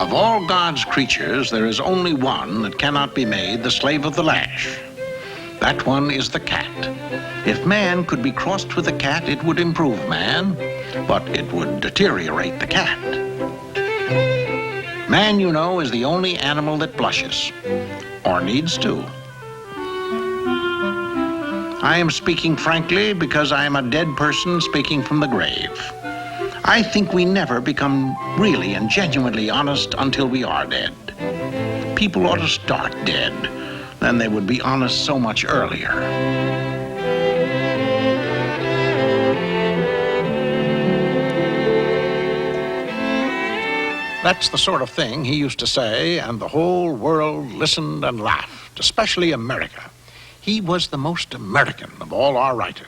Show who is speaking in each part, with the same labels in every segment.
Speaker 1: Of all God's creatures, there is only one that cannot be made the slave of the lash. That one is the cat. If man could be crossed with a cat, it would improve man, but it would deteriorate the cat. Man, you know, is the only animal that blushes, or needs to. I am speaking frankly because I am a dead person speaking from the grave. I think we never become really and genuinely honest until we are dead. People ought to start dead. Then they would be honest so much earlier. That's the sort of thing he used to say, and the whole world listened and laughed, especially America. He was the most American of all our writers.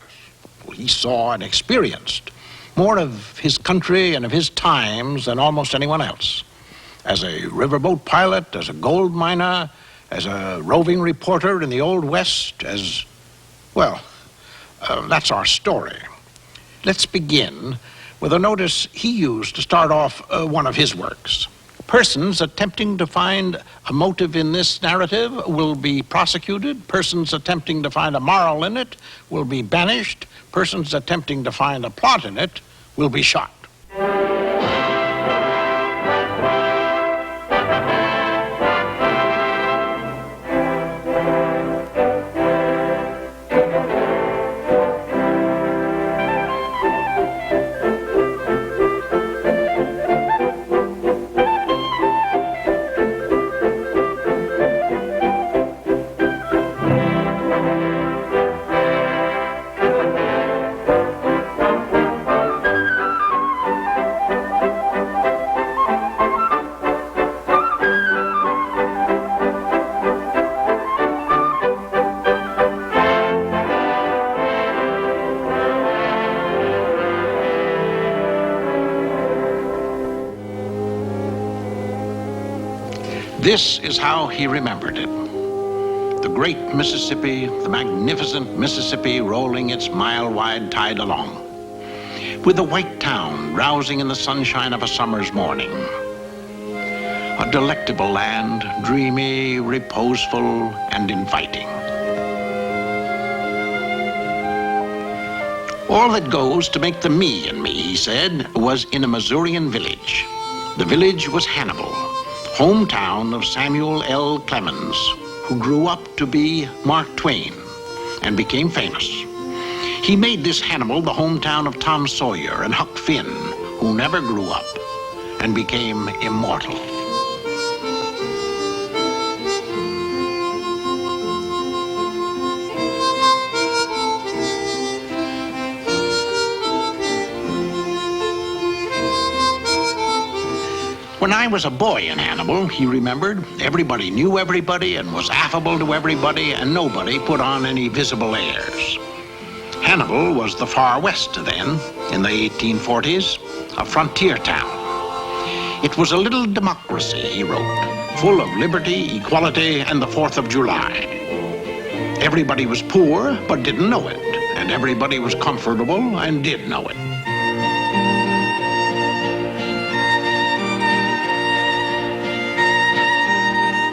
Speaker 1: He saw and experienced more of his country and of his times than almost anyone else. As a riverboat pilot, as a gold miner, as a roving reporter in the Old West, as, well, that's our story. Let's begin with a notice he used to start off one of his works. Persons attempting to find a motive in this narrative will be prosecuted. Persons attempting to find a moral in it will be banished. Persons attempting to find a plot in it will be shot. This is how he remembered it. The great Mississippi, the magnificent Mississippi rolling its mile-wide tide along, with the white town drowsing in the sunshine of a summer's morning. A delectable land, dreamy, reposeful, and inviting. All that goes to make the me in me, he said, was in a Missourian village. The village was Hannibal, hometown of Samuel L. Clemens, who grew up to be Mark Twain and became famous. He made this Hannibal the hometown of Tom Sawyer and Huck Finn, who never grew up and became immortal. When I was a boy in Hannibal, he remembered, everybody knew everybody and was affable to everybody, and nobody put on any visible airs. Hannibal was the far west then, in the 1840s, a frontier town. It was a little democracy, he wrote, full of liberty, equality, and the 4th of July. Everybody was poor, but didn't know it, and everybody was comfortable and did know it.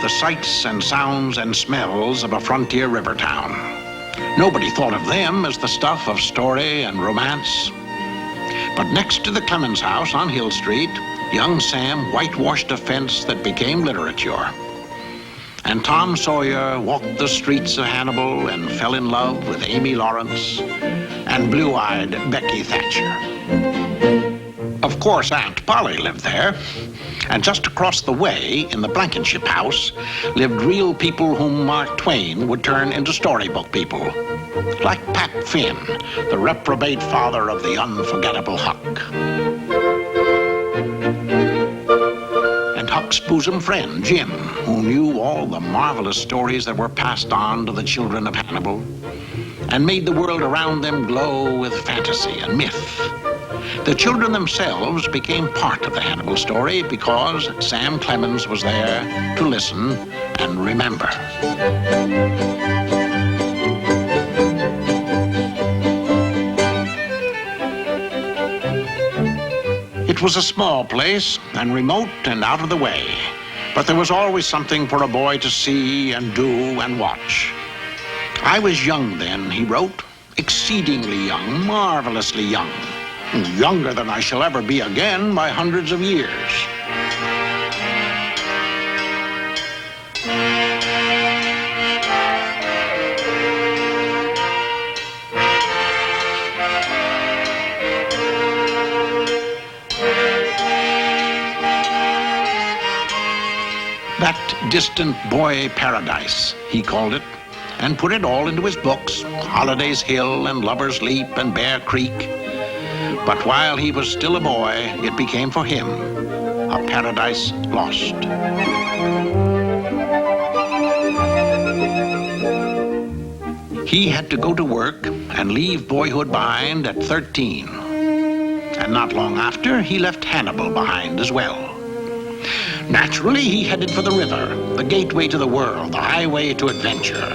Speaker 1: The sights and sounds and smells of a frontier river town. Nobody thought of them as the stuff of story and romance. But next to the Clemens house on Hill Street, young Sam whitewashed a fence that became literature. And Tom Sawyer walked the streets of Hannibal and fell in love with Amy Lawrence and blue-eyed Becky Thatcher. Of course, Aunt Polly lived there. And just across the way, in the Blankenship house, lived real people whom Mark Twain would turn into storybook people. Like Pat Finn, the reprobate father of the unforgettable Huck. And Huck's bosom friend, Jim, who knew all the marvelous stories that were passed on to the children of Hannibal and made the world around them glow with fantasy and myth. The children themselves became part of the Hannibal story because Sam Clemens was there to listen and remember. It It was a small place and remote and out of the way, but there was always something for a boy to see and do and watch. I was young then, he wrote, exceedingly young, marvelously young, younger than I shall ever be again by hundreds of years. That distant boy paradise, he called it, and put it all into his books, Holiday's Hill and Lover's Leap and Bear Creek. But while he was still a boy, it became for him a paradise lost. He had to go to work and leave boyhood behind at 13. And not long after, he left Hannibal behind as well. Naturally, he headed for the river, the gateway to the world, the highway to adventure.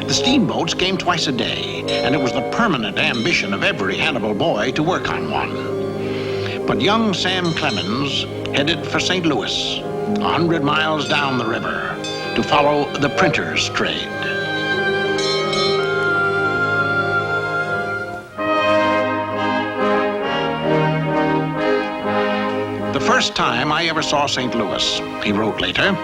Speaker 1: The steamboats came twice a day, and it was the permanent ambition of every Hannibal boy to work on one. But young Sam Clemens headed for St. Louis, 100 miles down the river, to follow the printer's trade. The first time I ever saw St. Louis, he wrote later,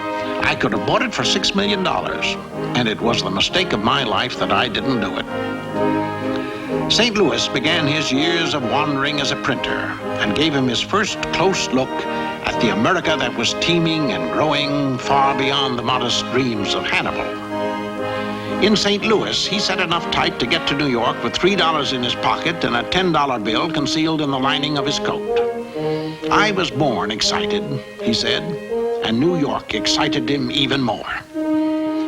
Speaker 1: I could have bought it for $6 million, and it was the mistake of my life that I didn't do it. St. Louis began his years of wandering as a printer and gave him his first close look at the America that was teeming and growing far beyond the modest dreams of Hannibal. In St. Louis, he set enough type to get to New York with $3 in his pocket and a $10 bill concealed in the lining of his coat. I was born excited, he said, and New York excited him even more.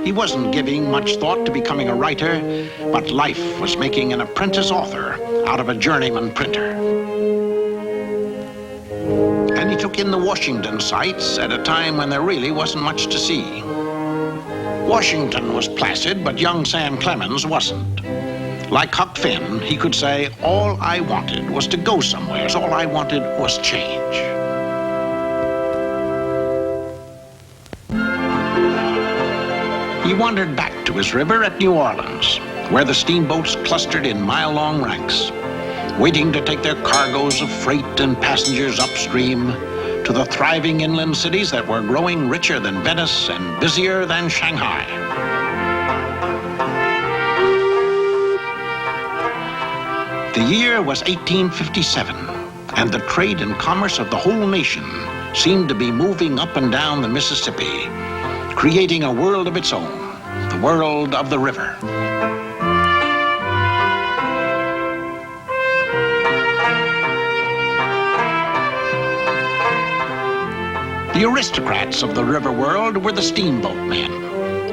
Speaker 1: He wasn't giving much thought to becoming a writer, but life was making an apprentice author out of a journeyman printer. And he took in the Washington sights at a time when there really wasn't much to see. Washington was placid, but young Sam Clemens wasn't. Like Huck Finn, he could say, all I wanted was to go somewhere, so all I wanted was change. He wandered back to his river at New Orleans, where the steamboats clustered in mile-long ranks, waiting to take their cargoes of freight and passengers upstream to the thriving inland cities that were growing richer than Venice and busier than Shanghai. The year was 1857, and the trade and commerce of the whole nation seemed to be moving up and down the Mississippi, creating a world of its own, the world of the river. The aristocrats of the river world were the steamboat men,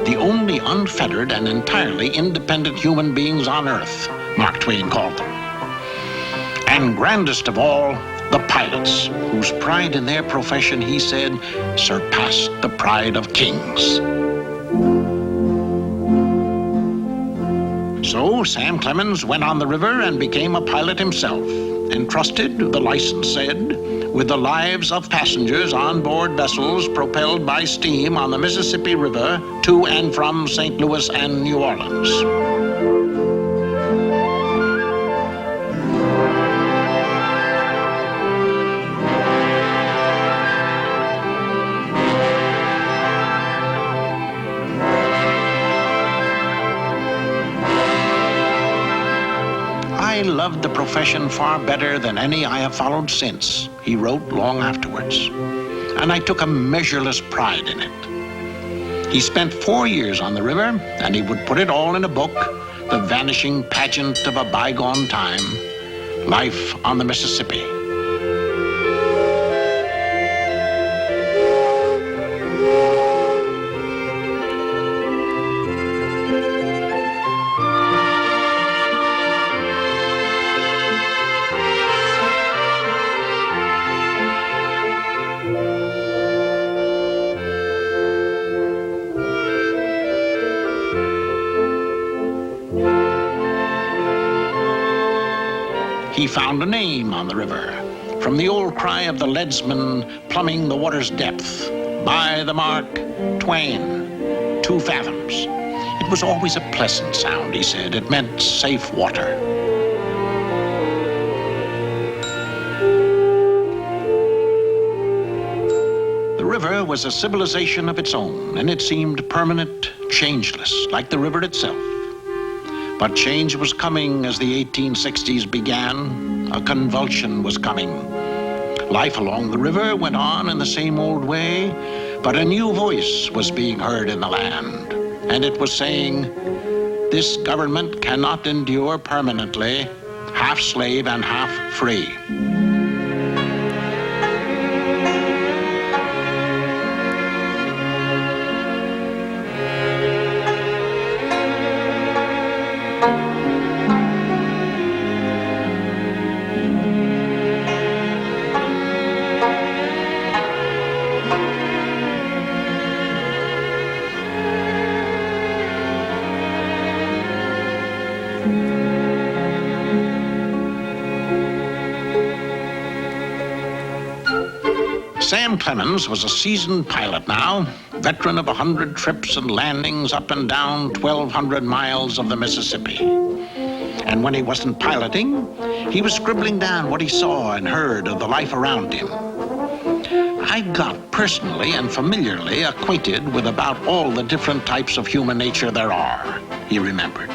Speaker 1: the only unfettered and entirely independent human beings on earth, Mark Twain called them. And grandest of all, the pilots, whose pride in their profession, he said, surpassed the pride of kings. So Sam Clemens went on the river and became a pilot himself, entrusted, the license said, with the lives of passengers on board vessels propelled by steam on the Mississippi River to and from St. Louis and New Orleans. I loved the profession far better than any I have followed since, he wrote long afterwards, and I took a measureless pride in it. He spent 4 years on the river, and he would put it all in a book, the vanishing pageant of a bygone time, Life on the Mississippi. He found a name on the river, from the old cry of the leadsman plumbing the water's depth, by the mark, Twain, 2 fathoms. It was always a pleasant sound, he said. It meant safe water. The river was a civilization of its own, and it seemed permanent, changeless, like the river itself. But change was coming as the 1860s began. A convulsion was coming. Life along the river went on in the same old way, but a new voice was being heard in the land. And it was saying, this government cannot endure permanently, half slave and half free. Sam Clemens was a seasoned pilot now, veteran of 100 trips and landings up and down 1,200 miles of the Mississippi. And when he wasn't piloting, he was scribbling down what he saw and heard of the life around him. I got personally and familiarly acquainted with about all the different types of human nature there are, he remembered.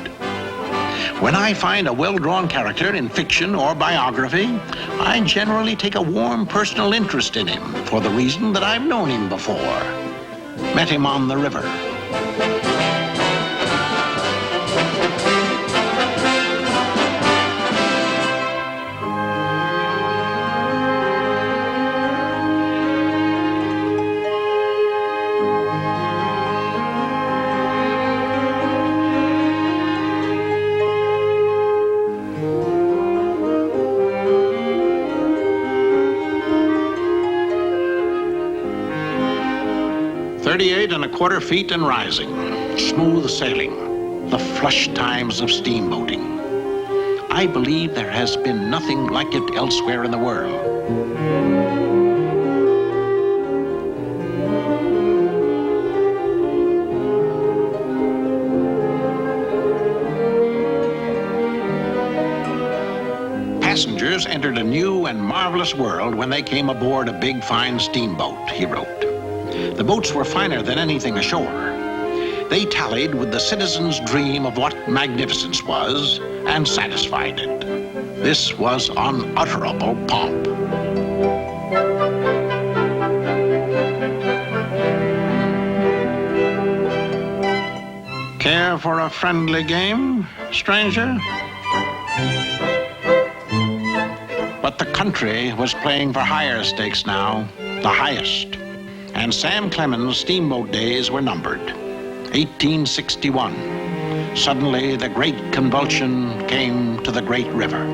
Speaker 1: When I find a well-drawn character in fiction or biography, I generally take a warm personal interest in him for the reason that I've known him before. Met him on the river. .25 feet and rising, smooth sailing, the flush times of steamboating. I believe there has been nothing like it elsewhere in the world. Passengers entered a new and marvelous world when they came aboard a big, fine steamboat, he wrote. The boats were finer than anything ashore. They tallied with the citizen's dream of what magnificence was and satisfied it. This was unutterable pomp. Care for a friendly game, stranger? But the country was playing for higher stakes now, the highest. And Sam Clemens' steamboat days were numbered. 1861. Suddenly, the great convulsion came to the great river.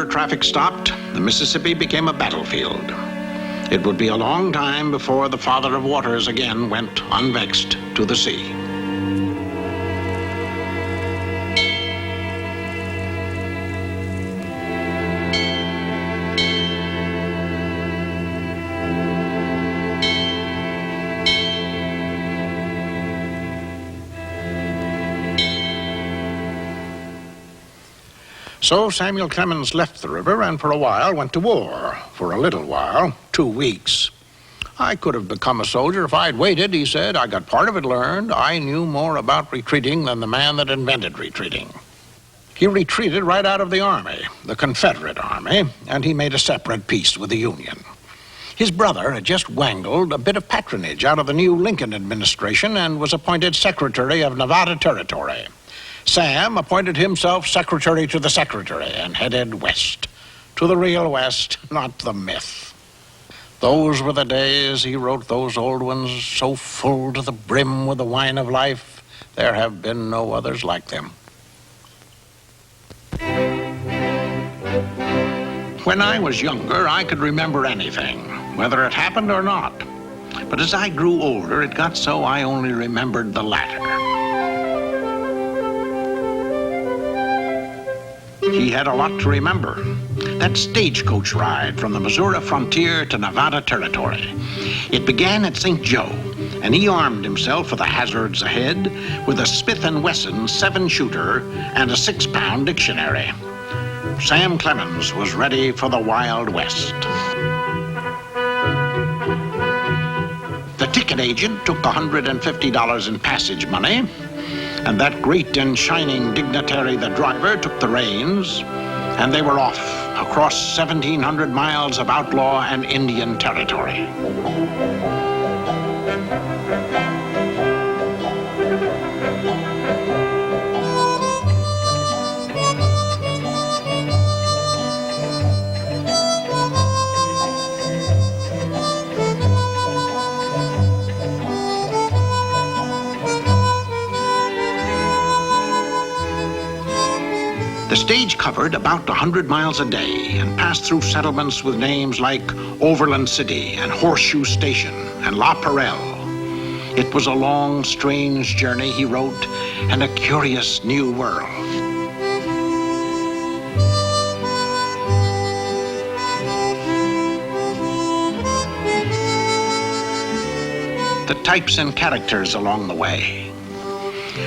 Speaker 1: Traffic stopped, the Mississippi became a battlefield. It would be a long time before the Father of Waters again went unvexed to the sea. So Samuel Clemens left the river and for a while went to war. For a little while, 2 weeks. I could have become a soldier if I'd waited, he said. I got part of it learned. I knew more about retreating than the man that invented retreating. He retreated right out of the Army, the Confederate Army, and he made a separate peace with the Union. His brother had just wangled a bit of patronage out of the new Lincoln administration and was appointed Secretary of Nevada Territory. Sam appointed himself secretary to the secretary and headed west. To the real West, not the myth. Those were the days, he wrote, those old ones, so full to the brim with the wine of life, there have been no others like them. When I was younger, I could remember anything, whether it happened or not. But as I grew older, it got so I only remembered the latter. He had a lot to remember. That stagecoach ride from the Missouri frontier to Nevada territory. It began at St. Joe, and he armed himself for the hazards ahead with a Smith & Wesson 7-shooter and a 6-pound dictionary. Sam Clemens was ready for the Wild West. The ticket agent took $150 in passage money, and that great and shining dignitary, the driver, took the reins, and they were off across 1,700 miles of outlaw and Indian territory. The stage covered about 100 miles a day and passed through settlements with names like Overland City and Horseshoe Station and La Perelle. It was a long, strange journey, he wrote, and a curious new world. The types and characters along the way.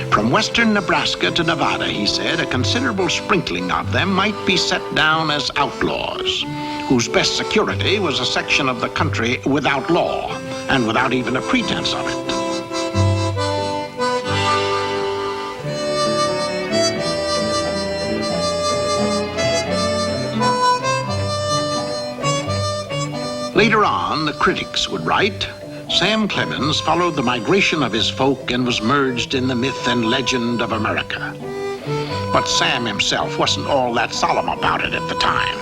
Speaker 1: From western Nebraska to Nevada, he said, a considerable sprinkling of them might be set down as outlaws, whose best security was a section of the country without law and without even a pretense of it. Later on, the critics would write, Sam Clemens followed the migration of his folk and was merged in the myth and legend of America. But Sam himself wasn't all that solemn about it at the time.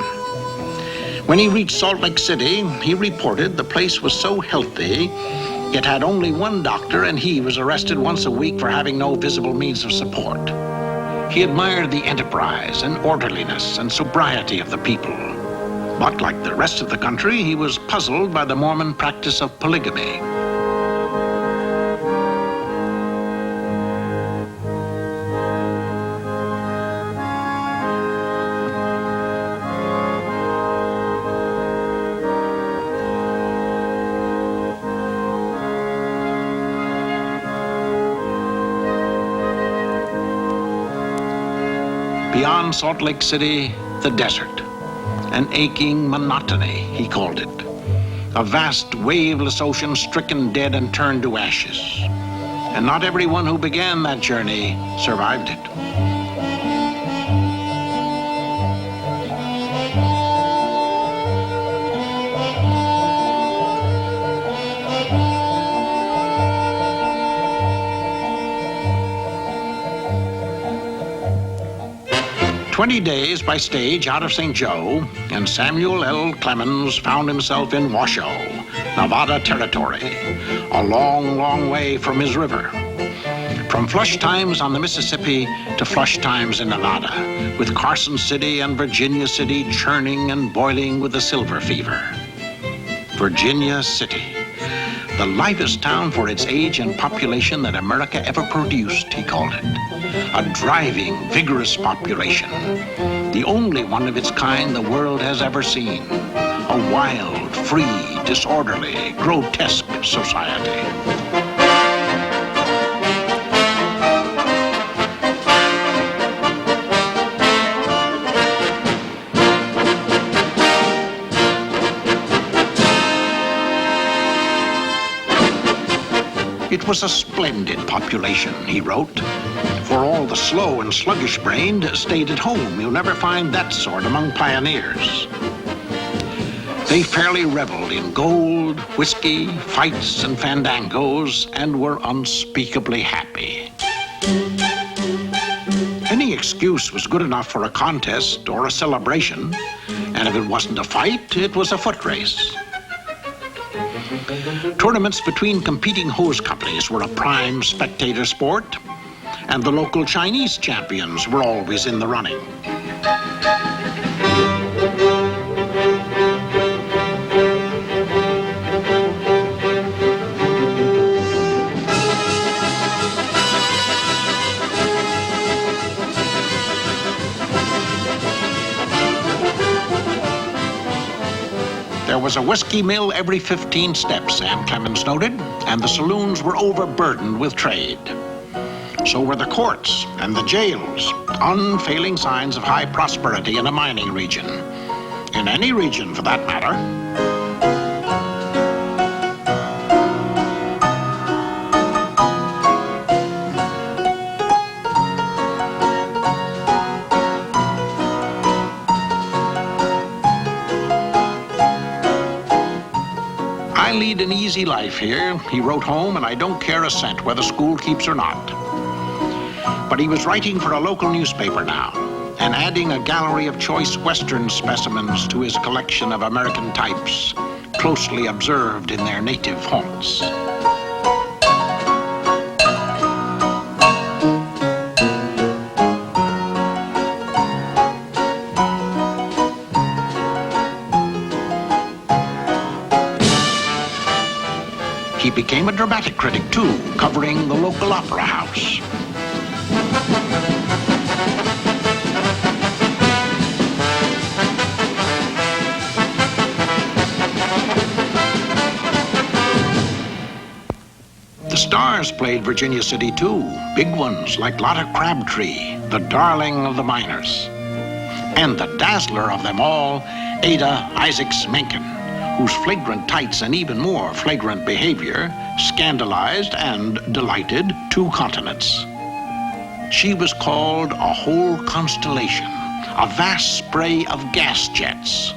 Speaker 1: When he reached Salt Lake City, he reported the place was so healthy, it had only one doctor and he was arrested once a week for having no visible means of support. He admired the enterprise and orderliness and sobriety of the people. But like the rest of the country, he was puzzled by the Mormon practice of polygamy. Beyond Salt Lake City, the desert. An aching monotony, he called it. A vast, waveless ocean stricken dead and turned to ashes. And not everyone who began that journey survived it. "20 days by stage out of St. Joe, and Samuel L. Clemens found himself in Washoe, Nevada territory, a long, long way from his river. From flush times on the Mississippi to flush times in Nevada, with Carson City and Virginia City churning and boiling with the silver fever. Virginia City, the livest town for its age and population that America ever produced, he called it. A driving, vigorous population, the only one of its kind the world has ever seen. A wild, free, disorderly, grotesque society. It was a splendid population, he wrote. For all the slow and sluggish-brained stayed at home. You'll never find that sort among pioneers. They fairly reveled in gold, whiskey, fights, and fandangos, and were unspeakably happy. Any excuse was good enough for a contest or a celebration, and if it wasn't a fight, it was a foot race. Tournaments between competing hose companies were a prime spectator sport, and the local Chinese champions were always in the running. There was a whiskey mill every 15 steps, Sam Clemens noted, and the saloons were overburdened with trade. So were the courts and the jails, unfailing signs of high prosperity in a mining region. In any region, for that matter. I lead an easy life here, he wrote home, and I don't care a cent whether school keeps or not. But he was writing for a local newspaper now, and adding a gallery of choice Western specimens to his collection of American types, closely observed in their native haunts. He became a dramatic critic, too, covering the local opera house. The stars played Virginia City, too. Big ones like Lotta Crabtree, the darling of the miners. And the dazzler of them all, Ada Isaacs Menken, whose flagrant tights and even more flagrant behavior scandalized and delighted 2 continents. She was called a whole constellation, a vast spray of gas jets.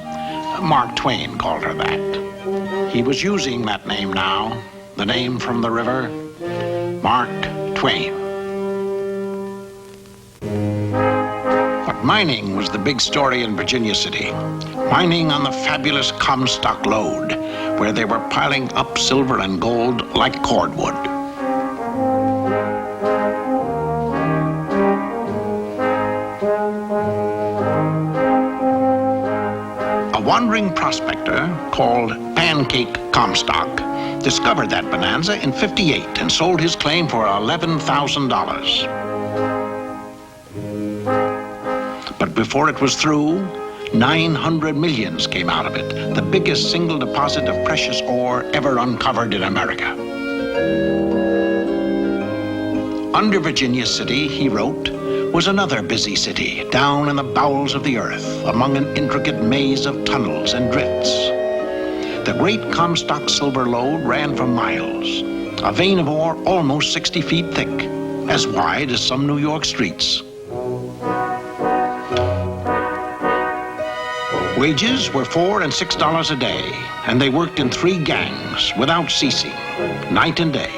Speaker 1: Mark Twain called her that. He was using that name now, the name from the river, Mark Twain. But mining was the big story in Virginia City. Mining on the fabulous Comstock lode, where they were piling up silver and gold like cordwood. A wandering prospector called Pancake Comstock discovered that bonanza in '58 and sold his claim for $11,000. But before it was through, 900 millions came out of it, the biggest single deposit of precious ore ever uncovered in America. Under Virginia City, he wrote, was another busy city, down in the bowels of the earth, among an intricate maze of tunnels and drifts. The great Comstock silver lode ran for miles, a vein of ore almost 60 feet thick, as wide as some New York streets. Wages were $4 and $6 a day, and they worked in 3 gangs without ceasing, night and day.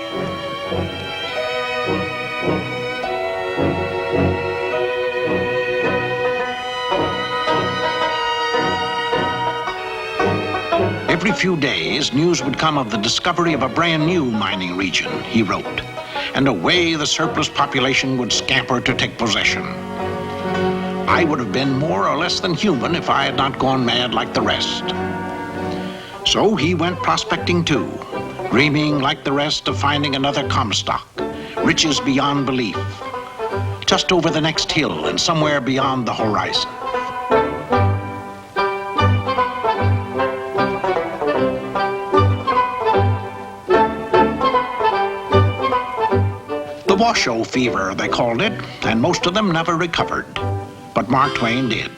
Speaker 1: Every few days, news would come of the discovery of a brand new mining region, he wrote, and away the surplus population would scamper to take possession. I would have been more or less than human if I had not gone mad like the rest. So he went prospecting too, dreaming like the rest of finding another Comstock, riches beyond belief, just over the next hill and somewhere beyond the horizon. The Washoe fever, they called it, and most of them never recovered. But Mark Twain did.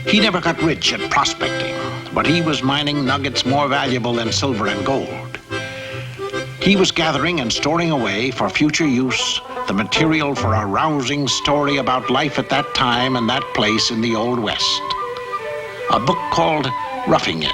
Speaker 1: He never got rich at prospecting, but he was mining nuggets more valuable than silver and gold. He was gathering and storing away for future use the material for a rousing story about life at that time and that place in the Old West. A book called Roughing It.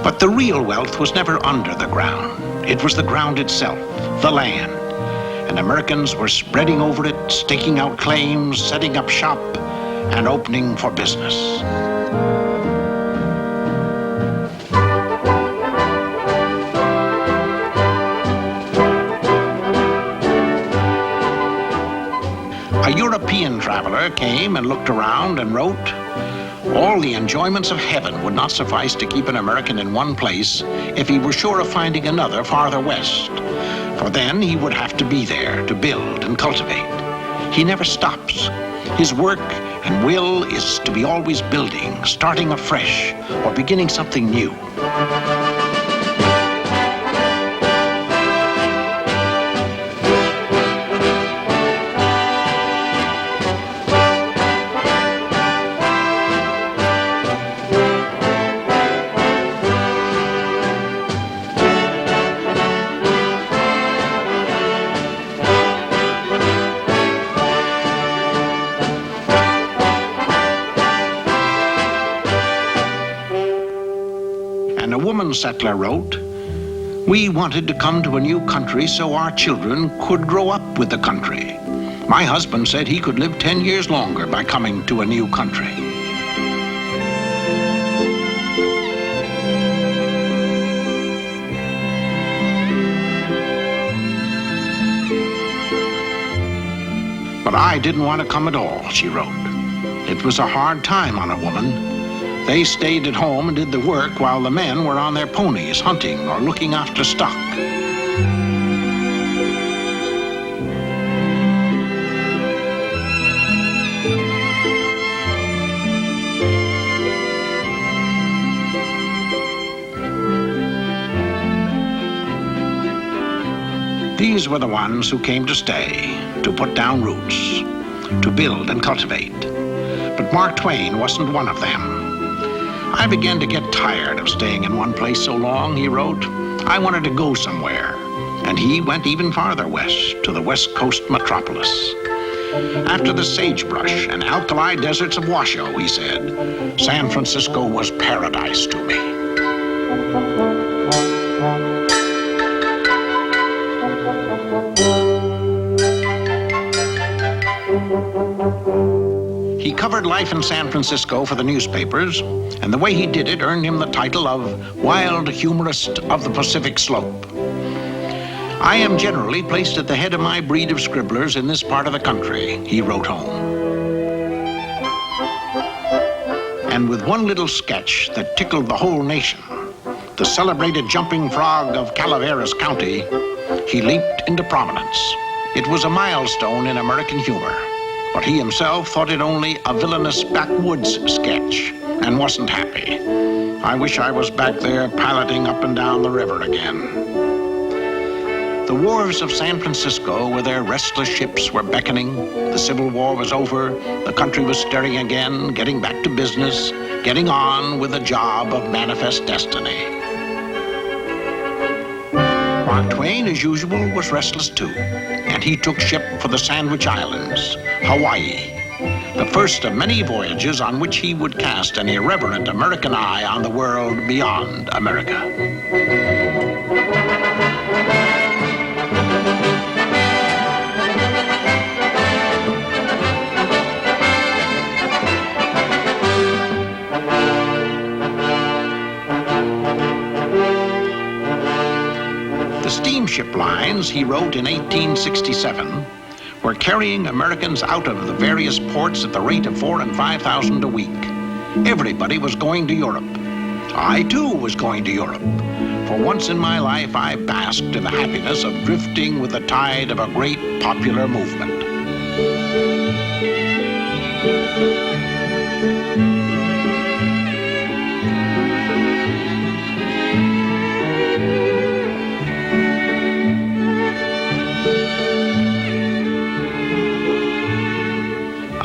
Speaker 1: But the real wealth was never under the ground. It was the ground itself, the land. And Americans were spreading over it, staking out claims, setting up shop, and opening for business. A European traveler came and looked around and wrote, "All the enjoyments of heaven would not suffice to keep an American in one place if he were sure of finding another farther west. For then he would have to be there to build and cultivate. He never stops. His work and will is to be always building, starting afresh, or beginning something new." And a woman settler wrote, "We wanted to come to a new country so our children could grow up with the country. My husband said he could live 10 years longer by coming to a new country." "But I didn't want to come at all," she wrote. "It was a hard time on a woman. They stayed at home and did the work while the men were on their ponies hunting or looking after stock." These were the ones who came to stay, to put down roots, to build and cultivate. But Mark Twain wasn't one of them. "I began to get tired of staying in one place so long," he wrote. "I wanted to go somewhere." And he went even farther west, to the West Coast metropolis. "After the sagebrush and alkali deserts of Washoe," he said, "San Francisco was paradise to me." He covered life in San Francisco for the newspapers, and the way he did it earned him the title of Wild Humorist of the Pacific Slope. "I am generally placed at the head of my breed of scribblers in this part of the country," he wrote home. And with one little sketch that tickled the whole nation, the celebrated jumping frog of Calaveras County, he leaped into prominence. It was a milestone in American humor. But he himself thought it only a villainous backwoods sketch and wasn't happy. "I wish I was back there piloting up and down the river again." The wharves of San Francisco, with their restless ships, were beckoning. The Civil War was over. The country was stirring again, getting back to business, getting on with the job of manifest destiny. Mark Twain, as usual, was restless too, and he took ship for the Sandwich Islands, Hawaii, the first of many voyages on which he would cast an irreverent American eye on the world beyond America. The steamship lines, he wrote in 1867, were carrying Americans out of the various ports at the rate of 4,000 and 5,000 a week. Everybody was going to Europe. I, too, was going to Europe. For once in my life, I basked in the happiness of drifting with the tide of a great popular movement.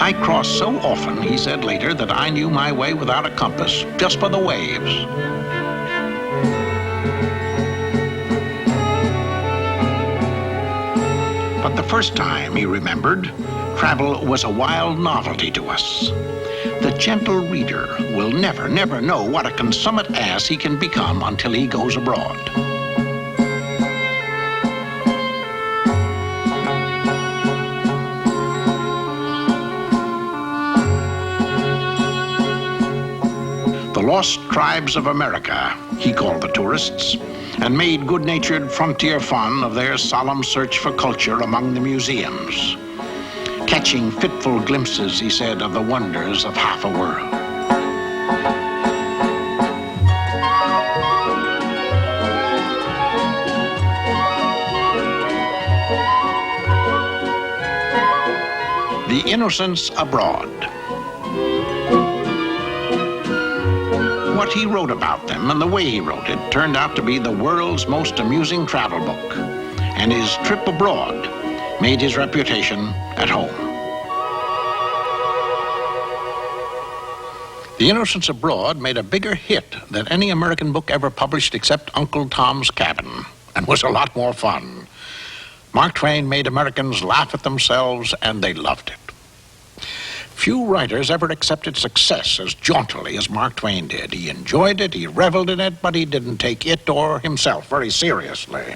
Speaker 1: "I crossed so often," he said later, "that I knew my way without a compass, just by the waves." But the first time, he remembered, travel was a wild novelty to us. The gentle reader will never know what a consummate ass he can become until he goes abroad. The lost tribes of America, he called the tourists, and made good-natured frontier fun of their solemn search for culture among the museums, catching fitful glimpses, he said, of the wonders of half a world. The Innocents Abroad. What he wrote about them and the way he wrote it turned out to be the world's most amusing travel book, and his trip abroad made his reputation at home. The Innocents Abroad made a bigger hit than any American book ever published except Uncle Tom's Cabin, and was a lot more fun. Mark Twain made Americans laugh at themselves, and they loved it. Few writers ever accepted success as jauntily as Mark Twain did. He enjoyed it, he reveled in it, but he didn't take it or himself very seriously.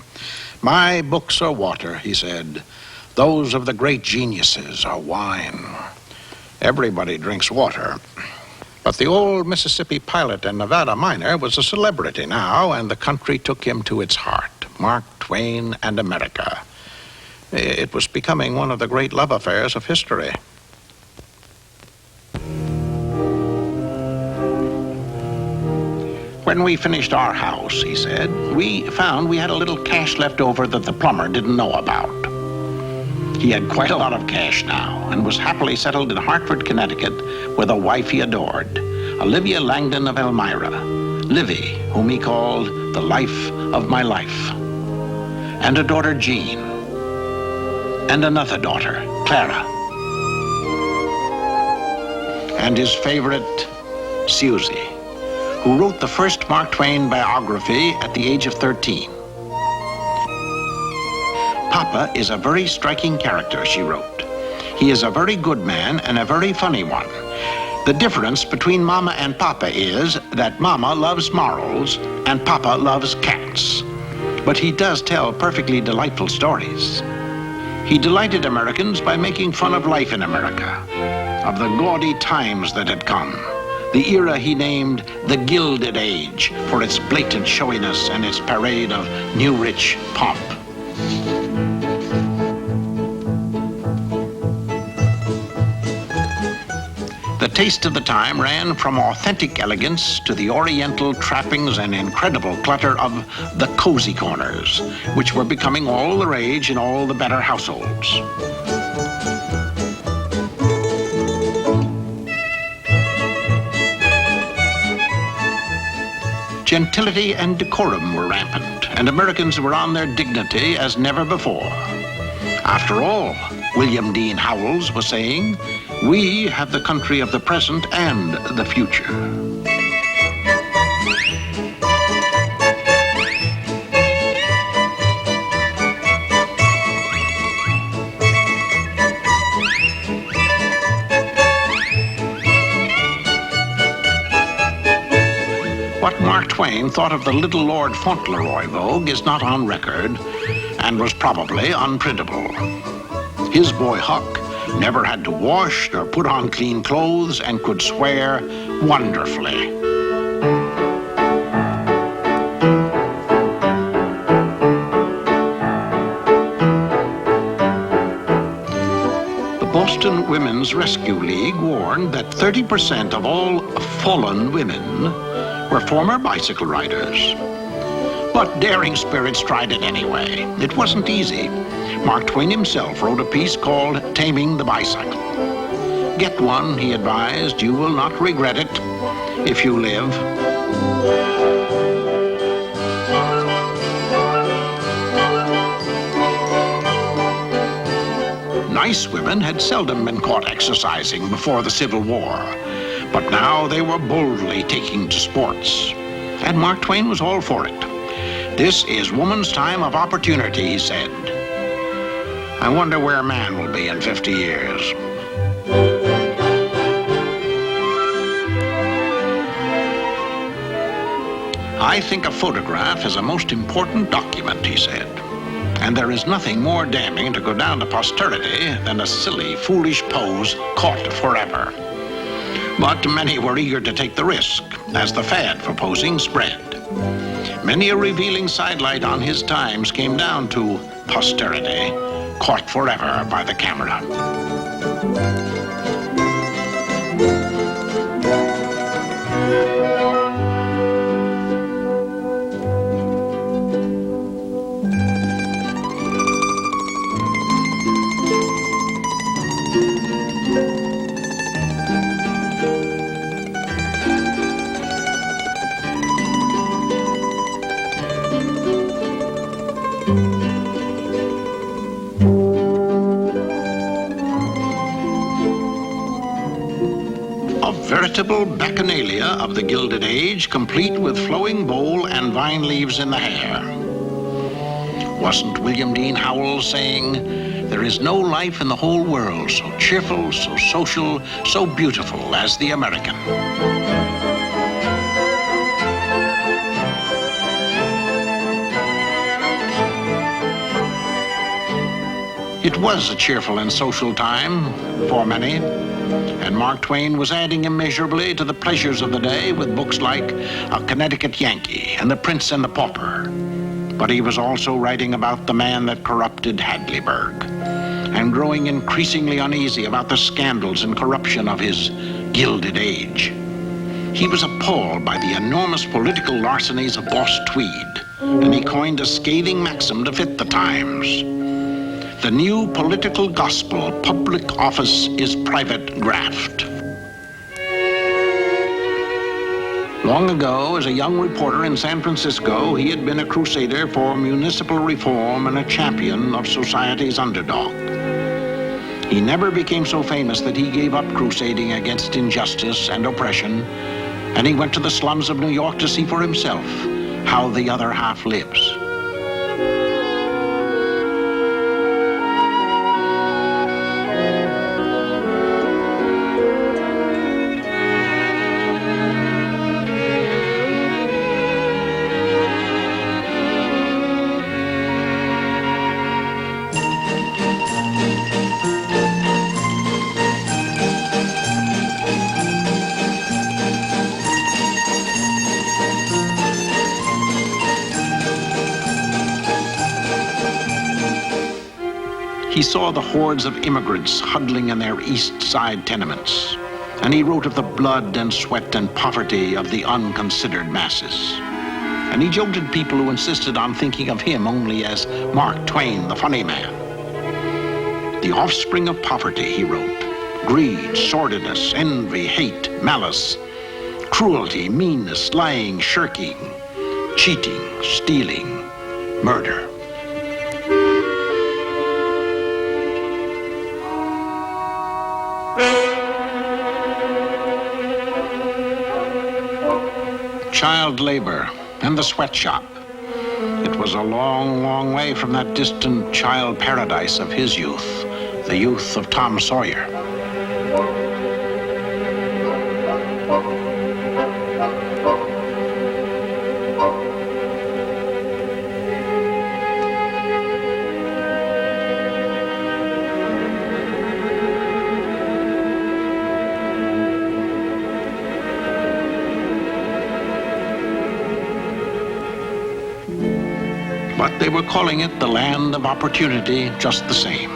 Speaker 1: My books are water, he said. Those of the great geniuses are wine. Everybody drinks water. But the old Mississippi pilot and Nevada miner was a celebrity now, and the country took him to its heart. Mark Twain and America. It was becoming one of the great love affairs of history. When we finished our house, he said, we found we had a little cash left over that the plumber didn't know about. He had quite a lot of cash now and was happily settled in Hartford, Connecticut with a wife he adored, Olivia Langdon of Elmira, Livy, whom he called the life of my life, and a daughter, Jean, and another daughter, Clara, and his favorite, Susie, who wrote the first Mark Twain biography at the age of 13. Papa is a very striking character, she wrote. He is a very good man and a very funny one. The difference between Mama and Papa is that Mama loves morals and Papa loves cats. But he does tell perfectly delightful stories. He delighted Americans by making fun of life in America, of the gaudy times that had come, the era he named the Gilded Age for its blatant showiness and its parade of new rich pomp. The taste of the time ran from authentic elegance to the oriental trappings and incredible clutter of the cozy corners, which were becoming all the rage in all the better households. Gentility and decorum were rampant, and Americans were on their dignity as never before. After all, William Dean Howells was saying, we have the country of the present and the future. What Mark Twain thought of the Little Lord Fauntleroy vogue is not on record and was probably unprintable. His boy Huck never had to wash or put on clean clothes and could swear wonderfully. The Boston Women's Rescue League warned that 30% of all fallen women were former bicycle riders. But daring spirits tried it anyway. It wasn't easy. Mark Twain himself wrote a piece called Taming the Bicycle. Get one, he advised. You will not regret it if you live. Nice women had seldom been caught exercising before the Civil War, but now they were boldly taking to sports. And Mark Twain was all for it. This is woman's time of opportunity, he said. I wonder where man will be in 50 years. I think a photograph is a most important document, he said. And there is nothing more damning to go down to posterity than a silly, foolish pose caught forever. But many were eager to take the risk as the fad for posing spread. Many a revealing sidelight on his times came down to posterity, caught forever by the camera. Veritable bacchanalia of the Gilded Age, complete with flowing bowl and vine leaves in the hair. Wasn't William Dean Howells saying, "There is no life in the whole world so cheerful, so social, so beautiful as the American"? It was a cheerful and social time for many. And Mark Twain was adding immeasurably to the pleasures of the day with books like A Connecticut Yankee and The Prince and the Pauper. But he was also writing about the man that corrupted Hadleyburg and growing increasingly uneasy about the scandals and corruption of his Gilded Age. He was appalled by the enormous political larcenies of Boss Tweed, and he coined a scathing maxim to fit the times. The new political gospel, public office is private graft. Long ago, as a young reporter in San Francisco, he had been a crusader for municipal reform and a champion of society's underdog. He never became so famous that he gave up crusading against injustice and oppression, and he went to the slums of New York to see for himself how the other half lives. He saw the hordes of immigrants huddling in their East Side tenements, and he wrote of the blood and sweat and poverty of the unconsidered masses. And he jolted people who insisted on thinking of him only as Mark Twain, the funny man. The offspring of poverty, he wrote, greed, sordidness, envy, hate, malice, cruelty, meanness, lying, shirking, cheating, stealing, murder. Child labor and the sweatshop. It was a long, long way from that distant child paradise of his youth, the youth of Tom Sawyer. But they were calling it the land of opportunity just the same.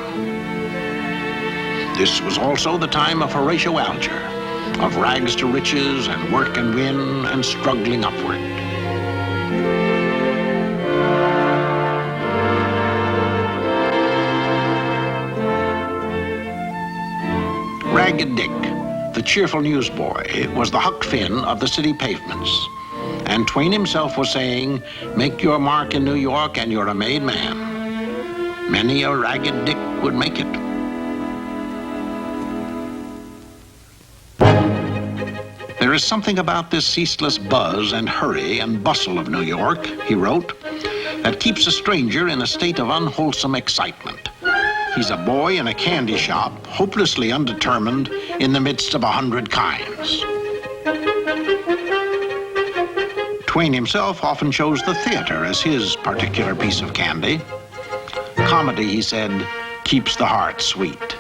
Speaker 1: This was also the time of Horatio Alger, of rags to riches and work and win and struggling upward. Ragged Dick, the cheerful newsboy, was the Huck Finn of the city pavements. And Twain himself was saying, "Make your mark in New York and you're a made man." Many a ragged Dick would make it. There is something about this ceaseless buzz and hurry and bustle of New York, he wrote, that keeps a stranger in a state of unwholesome excitement. He's a boy in a candy shop, hopelessly undetermined in the midst of 100 kinds. Twain himself often chose the theater as his particular piece of candy. Comedy, he said, keeps the heart sweet.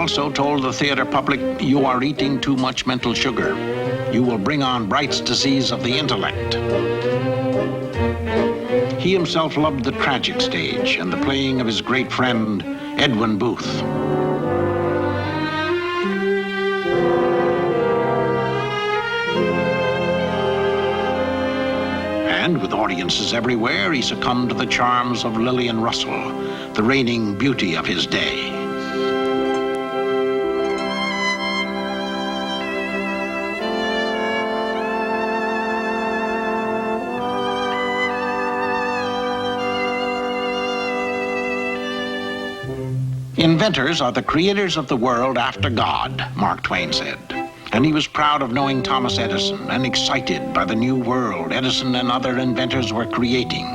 Speaker 1: Also told the theater public, "You are eating too much mental sugar. You will bring on Bright's disease of the intellect." He himself loved the tragic stage and the playing of his great friend, Edwin Booth. And with audiences everywhere, he succumbed to the charms of Lillian Russell, the reigning beauty of his day. Inventors are the creators of the world after God, Mark Twain said. And he was proud of knowing Thomas Edison and excited by the new world Edison and other inventors were creating.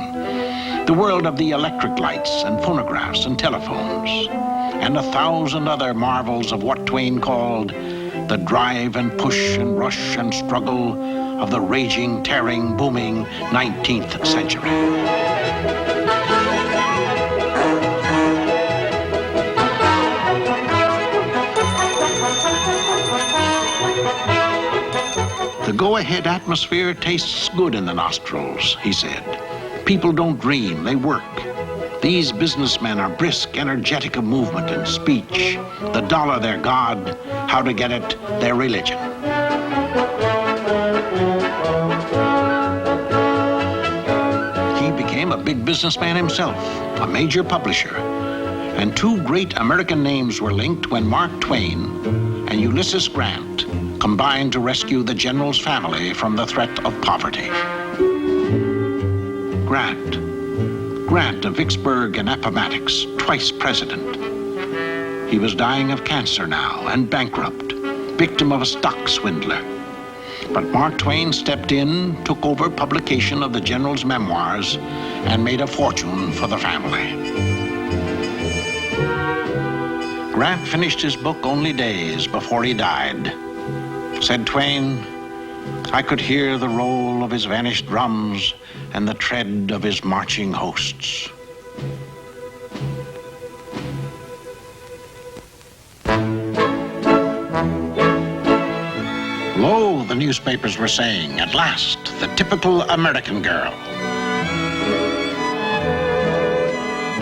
Speaker 1: The world of the electric lights and phonographs and telephones, and 1,000 other marvels of what Twain called the drive and push and rush and struggle of the raging, tearing, booming 19th century. The go-ahead atmosphere tastes good in the nostrils, he said. People don't dream, they work. These businessmen are brisk, energetic of movement and speech. The dollar their God, how to get it their religion. He became a big businessman himself, a major publisher. And two great American names were linked when Mark Twain and Ulysses Grant combined to rescue the general's family from the threat of poverty. Grant of Vicksburg and Appomattox, twice president. He was dying of cancer now and bankrupt, victim of a stock swindler. But Mark Twain stepped in, took over publication of the general's memoirs, and made a fortune for the family. Grant finished his book only days before he died. Said Twain, "I could hear the roll of his vanished drums and the tread of his marching hosts." Lo, the newspapers were saying, at last, the typical American girl.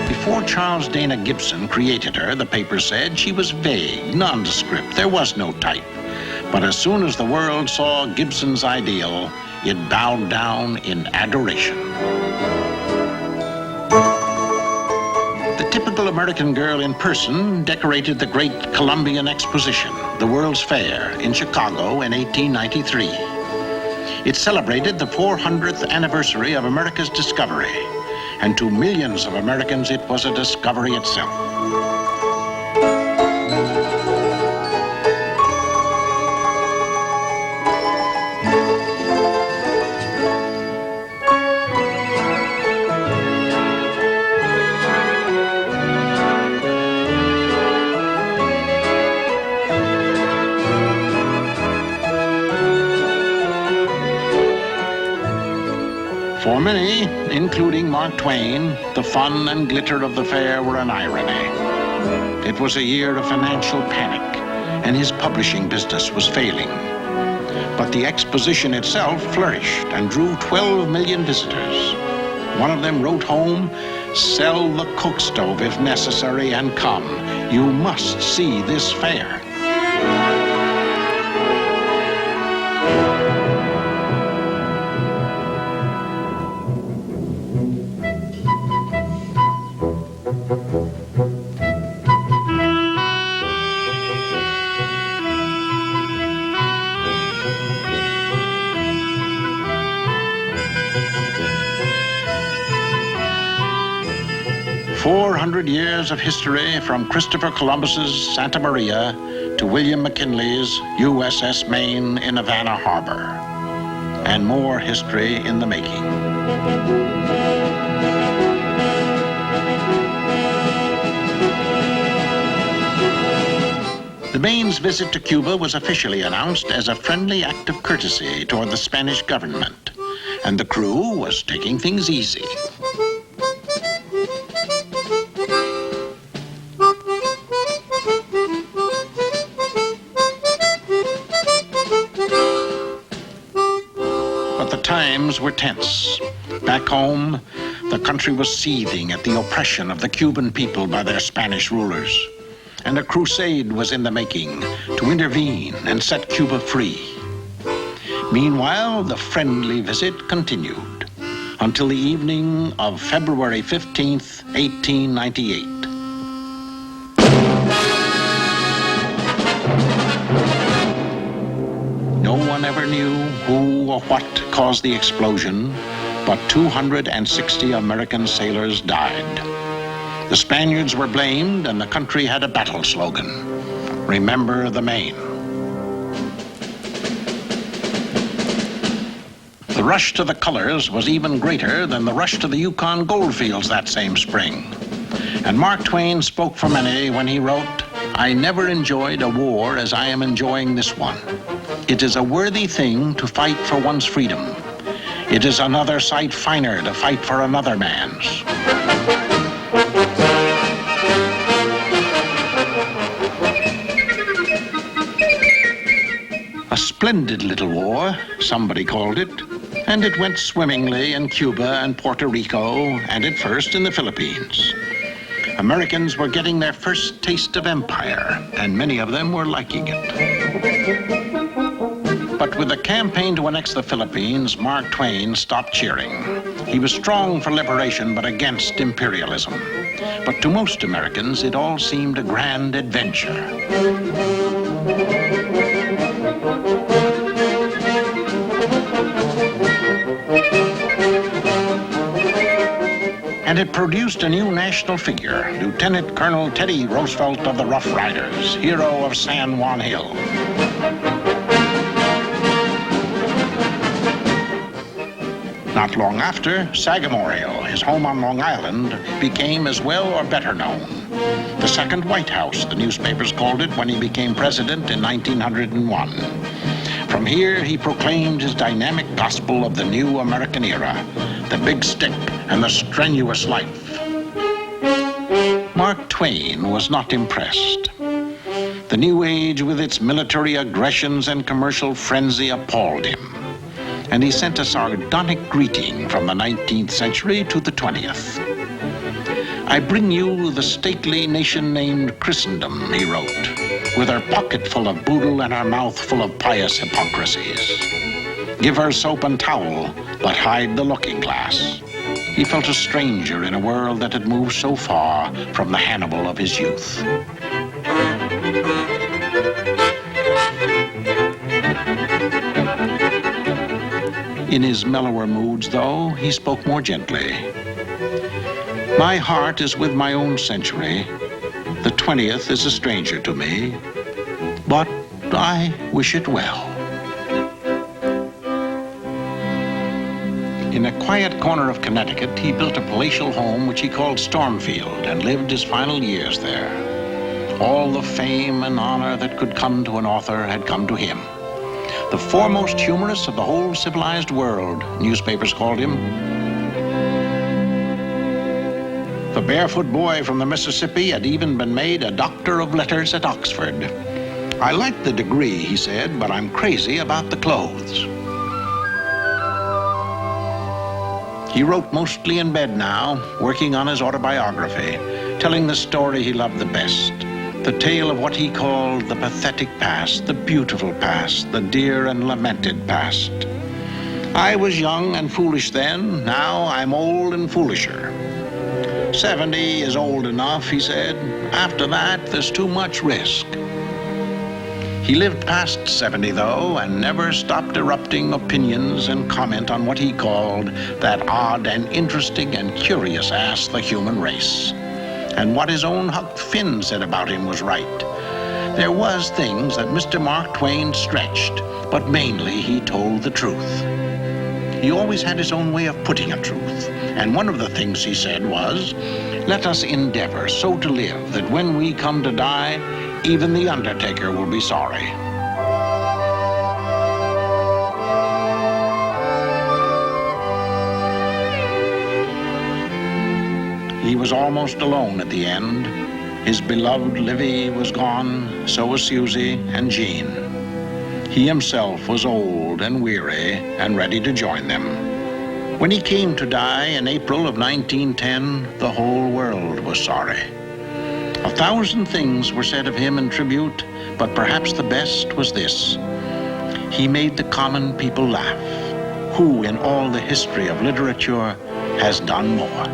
Speaker 1: Before Charles Dana Gibson created her, the paper said, she was vague, nondescript. There was no type. But as soon as the world saw Gibson's ideal, it bowed down in adoration. The typical American girl in person decorated the great Columbian Exposition, the World's Fair, in Chicago in 1893. It celebrated the 400th anniversary of America's discovery, and to millions of Americans it was a discovery itself. For many, including Mark Twain, the fun and glitter of the fair were an irony. It was a year of financial panic, and his publishing business was failing. But the exposition itself flourished and drew 12 million visitors. One of them wrote home, "Sell the cook stove if necessary and come. You must see this fair." Years of history from Christopher Columbus's Santa Maria to William McKinley's USS Maine in Havana Harbor, and more history in the making. The Maine's visit to Cuba was officially announced as a friendly act of courtesy toward the Spanish government, and the crew was taking things easy. Times were tense. Back home, the country was seething at the oppression of the Cuban people by their Spanish rulers. And a crusade was in the making to intervene and set Cuba free. Meanwhile, the friendly visit continued until the evening of February 15th, 1898. No one ever knew who or what caused the explosion, but 260 American sailors died. The Spaniards were blamed, and the country had a battle slogan: "Remember the Maine." The rush to the colors was even greater than the rush to the Yukon goldfields that same spring. And Mark Twain spoke for many when he wrote, "I never enjoyed a war as I am enjoying this one. It is a worthy thing to fight for one's freedom. It is another sight finer to fight for another man's." A splendid little war, somebody called it, and it went swimmingly in Cuba and Puerto Rico, and at first in the Philippines. Americans were getting their first taste of empire, and many of them were liking it. But with the campaign to annex the Philippines, Mark Twain stopped cheering. He was strong for liberation, but against imperialism. But to most Americans, it all seemed a grand adventure. And it produced a new national figure, Lieutenant Colonel Teddy Roosevelt of the Rough Riders, hero of San Juan Hill. Not long after, Sagamore Hill, his home on Long Island, became as well or better known. The second White House, the newspapers called it when he became president in 1901. From here, he proclaimed his dynamic gospel of the new American era, the big stick and the strenuous life. Mark Twain was not impressed. The new age with its military aggressions and commercial frenzy appalled him. And he sent a sardonic greeting from the 19th century to the 20th. "I bring you the stately nation named Christendom," he wrote, "with her pocket full of boodle and her mouth full of pious hypocrisies. Give her soap and towel, but hide the looking glass." He felt a stranger in a world that had moved so far from the Hannibal of his youth. In his mellower moods, though, he spoke more gently. "My heart is with my own century. The 20th is a stranger to me, but I wish it well." In a quiet corner of Connecticut, he built a palatial home which he called Stormfield and lived his final years there. All the fame and honor that could come to an author had come to him. The foremost humorist of the whole civilized world, newspapers called him. The barefoot boy from the Mississippi had even been made a doctor of letters at Oxford. "I like the degree," he said, "but I'm crazy about the clothes." He wrote mostly in bed now, working on his autobiography, telling the story he loved the best, the tale of what he called the pathetic past, the beautiful past, the dear and lamented past. "I was young and foolish then, now I'm old and foolisher." 70 is old enough, he said. After that, there's too much risk. He lived past 70, though, and never stopped erupting opinions and comment on what he called that odd and interesting and curious ass, the human race. And what his own Huck Finn said about him was right. There was things that Mr. Mark Twain stretched, but mainly he told the truth. He always had his own way of putting a truth, and one of the things he said was, "Let us endeavor so to live that when we come to die, even the undertaker will be sorry." He was almost alone at the end. His beloved Livy was gone, so was Susie and Jean. He himself was old and weary and ready to join them. When he came to die in April of 1910, the whole world was sorry. 1,000 things were said of him in tribute, but perhaps the best was this: he made the common people laugh. Who in all the history of literature has done more?